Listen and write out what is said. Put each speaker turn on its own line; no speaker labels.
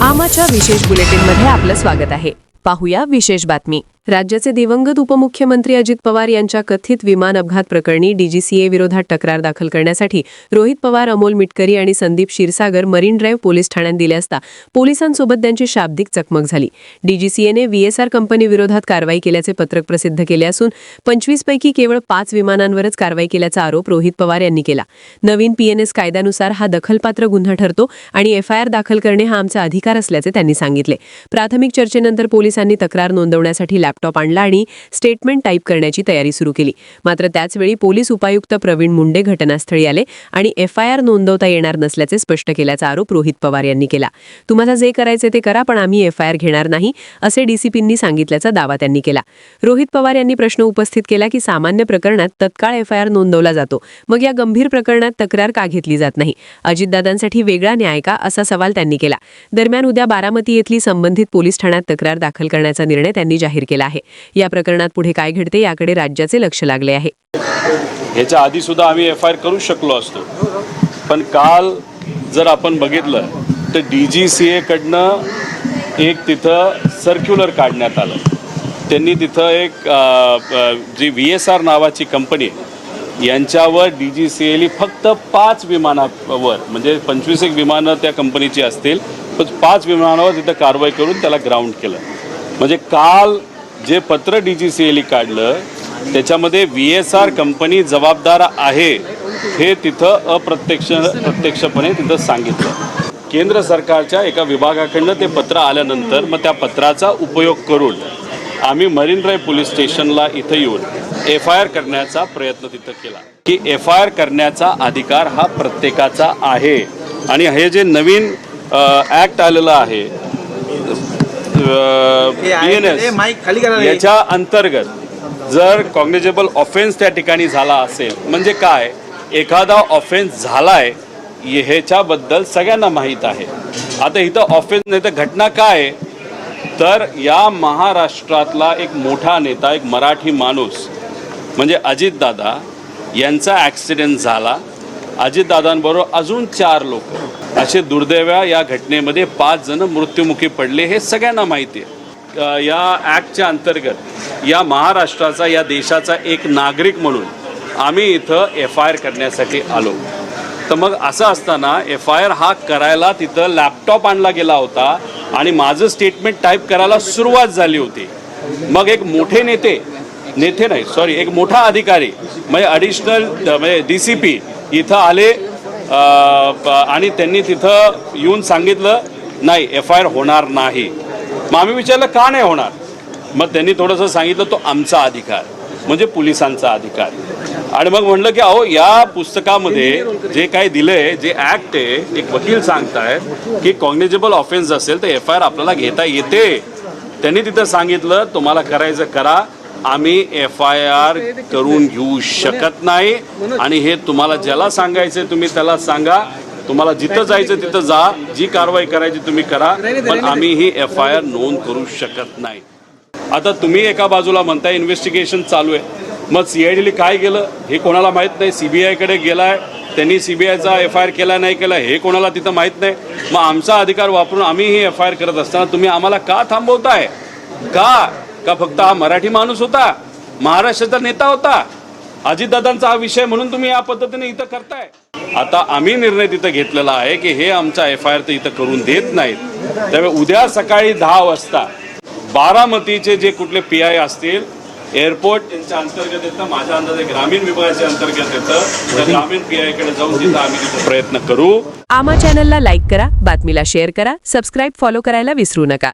आमाच्या विशेष बुलेटिनमध्ये आपलं स्वागत आहे। पाहूया विशेष बातमी। राज्याचे दिवंगत उपमुख्यमंत्री अजित पवार यांच्या कथित विमान अपघात प्रकरणी डीजीसीए विरोधात तक्रार दाखल करण्यासाठी रोहित पवार, अमोल मिटकरी आणि Sandeep Kshirsagar marine drive police ठाण्यात दिले असता पोलिसांसोबत त्यांची शाब्दिक चकमक झाली। डीजीसीएने व्हीएसआर कंपनी विरोधात कारवाई केल्याचे पत्रक प्रसिद्ध केले असून 25 पैकी केवळ 5 विमानांवरच कारवाई केल्याचा आरोप रोहित पवार यांनी केला। नवीन पीएनएस कायद्यानुसार हा दखलपात्र गुन्हा ठरतो आणि एफआयआर दाखल करणे हा आमचा अधिकार असल्याचे त्यांनी सांगितले। प्राथमिक चर्चेनंतर पोलिसांनी तक्रार नोंदवण्यासाठी लॅपटॉप आणला आणि स्टेटमेंट टाईप करण्याची तयारी सुरू केली। मात्र त्याचवेळी पोलीस उपायुक्त प्रवीण मुंडे घटनास्थळी आले आणि एफआयआर नोंदवता येणार नसल्याचे स्पष्ट केल्याचा आरोप रोहित पवार यांनी केला। तुम्हाला जे करायचे ते करा, पण आम्ही एफआयआर घेणार नाही असे डीसीपींनी सांगितल्याचा दावा त्यांनी केला। रोहित पवार यांनी प्रश्न उपस्थित केला की सामान्य प्रकरणात तत्काळ एफआयआर नोंदवला जातो, मग या गंभीर प्रकरणात तक्रार का घेतली जात नाही? अजितदादांसाठी वेगळा न्याय का, असा सवाल त्यांनी केला। दरम्यान उद्या बारामती येथील संबंधित पोलीस ठाण्यात तक्रार दाखल करण्याचा निर्णय त्यांनी जाहीर केला आहे। या प्रकरणात पुढे काय घडते याकडे राज्याचे लक्ष लागले आहे।
याच्या आधी सुद्धा आम्ही एफआयआर करू शकलो असतो, पण काल जर आपण बघितलं तर डीजीसीए कडनं एक तिथं सर्क्युलर काढण्यात आलं। त्यांनी तिथं एक जी व्हीएसआर नावाची कंपनी यांच्यावर डीजीसीएली फक्त 5 विमानावर, म्हणजे 25 विमानं त्या कंपनीची असतील, पण 5 विमानावर तिथं कारवाई करून त्याला ग्राउंड केलं। म्हणजे काल जे पत्र डीजीसीएली काढलं त्याच्यामध्ये व्हीएसआर कंपनी जबाबदार आहे हे तिथं प्रत्यक्षपणे तिथं सांगितलं। केंद्र सरकारच्या एका विभागाकडनं ते पत्र आल्यानंतर मग त्या पत्राचा उपयोग करून आम्ही मरीन ड्राईव्ह पोलीस स्टेशनला इथं येऊन एफआयआर करण्याचा प्रयत्न तिथं केला की एफआयआर करण्याचा अधिकार हा प्रत्येकाचा आहे। आणि हे जे नवीन ॲक्ट आलेलं आहे याच्या अंतर्गत जर कॉग्निजेबल ऑफेन्स त्या ठिकाणी झाला असेल, म्हणजे काय, एखादा ऑफेन्स झालाय ह्याच्याबद्दल सगळ्यांना माहीत आहे। आता इथं ऑफेन्स नाही तर घटना काय, तर या महाराष्ट्रातला एक मोठा नेता, एक मराठी माणूस म्हणजे अजितदादा यांचा ॲक्सिडेंट झाला। अजितदादांबरोबर अजून 4 लोक असे दुर्दैव्या या घटनेमध्ये 5 जण मृत्युमुखी पडले, हे सगळ्यांना माहिती आहे। या ॲक्टच्या अंतर्गत या महाराष्ट्राचा, या देशाचा एक नागरिक म्हणून आम्ही इथं एफआयआर करण्यासाठी आलो। तर मग असं असताना एफआयआर हा करायला तिथं लॅपटॉप आणला गेला होता आणि माझं स्टेटमेंट टाईप करायला सुरुवात झाली होती। मग एक एक मोठा अधिकारी म्हणजे ॲडिशनल म्हणजे डीसीपी इथं आले आणि त्यांनी तिथं येऊन सांगितलं नाही एफआयआर होणार नाही। मग आम्ही विचारलं का नाही होणार, मग त्यांनी थोडंसं सांगितलं तो आमचा अधिकार म्हणजे पोलिसांचा अधिकार। आणि मग म्हणलं की अहो या पुस्तकामध्ये जे काही दिलंय, जे ॲक्ट आहे, एक वकील सांगतायत की कॉग्निजेबल ऑफेन्स असेल तर एफआयआर आपल्याला घेता येते। त्यांनी तिथं सांगितलं तुम्हाला करायचं करा, आम्ही एफआयआर करून घेऊ शकत नाही आणि हे तुम्हाला ज्याला सांगायचं तुम्ही त्याला सांगा, तुम्हाला जिथं जायचं तिथं जा, जी कारवाई करायची तुम्ही करा, पण आम्ही ही एफआयआर नोंद करू शकत नाही। आता तुम्ही एका बाजूला म्हणताय इन्व्हेस्टिगेशन चालू आहे, मग सीआयडीने काय केलं हे कोणाला माहीत नाही। सीबीआयकडे गेलाय, त्यांनी सीबीआयचा एफआयआर केला नाही केला हे कोणाला तिथं माहीत नाही। मग आमचा अधिकार वापरून आम्ही ही एफआयआर करत असताना तुम्ही आम्हाला का थांबवताय? का फक्त हा मराठी माणूस होता, महाराष्ट्राचा नेता होता, अजितदादांचा हा विषय म्हणून तुम्ही या पद्धतीने इथं करताय? आता आम्ही निर्णय तिथं घेतलेला आहे की हे आमचा एफआयआर तर इथं करून देत नाहीत। त्यामुळे उद्या सकाळी 10 वाजता बारामतीचे जे कुठले पीआय असतील, एअरपोर्ट त्यांच्या अंतर्गत येतं, माझ्या अंदाजे ग्रामीण विभागाच्या अंतर्गत येतं, त्या ग्रामीण पीआयकडे जाऊन तिथं आम्ही तिथं प्रयत्न करू।
आमा चॅनलला लाईक करा, बातमीला शेअर करा, सबस्क्राईब फॉलो करायला विसरू नका।